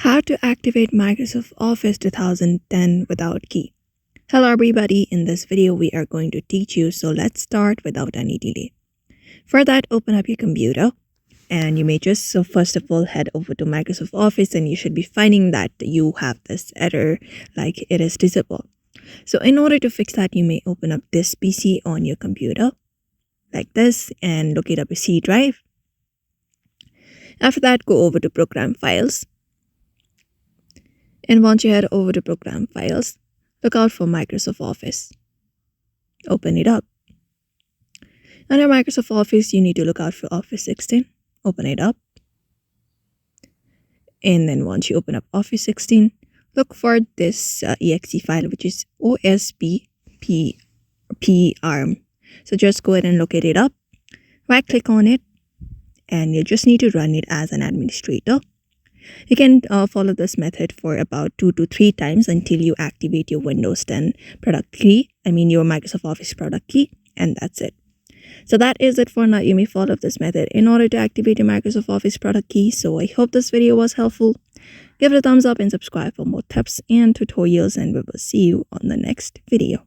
How to activate Microsoft Office 2010 without key. Hello everybody, in this video we are going to teach you, so let's start without any delay. For that, open up your computer and you may just first of all head over to Microsoft Office, and you should be finding that you have this error like it is disabled. So in order to fix that, you may open up this PC on your computer like this and locate up your C drive. After that, go over to Program Files. And once you head over to Program Files, look out for Microsoft Office. Open it up. Under Microsoft Office, you need to look out for Office 16. Open it up. And then once you open up Office 16, look for this exe file, which is OSBPRM. So just go ahead and locate it up. Right click on it. And you just need to run it as an administrator. You can follow this method for about 2 to 3 times until you activate your Windows 10 product key. Your Microsoft Office product key, and that's it. So that is it for now. You may follow this method in order to activate your Microsoft Office product key. So I hope this video was helpful. Give it a thumbs up and subscribe for more tips and tutorials, and we will see you on the next video.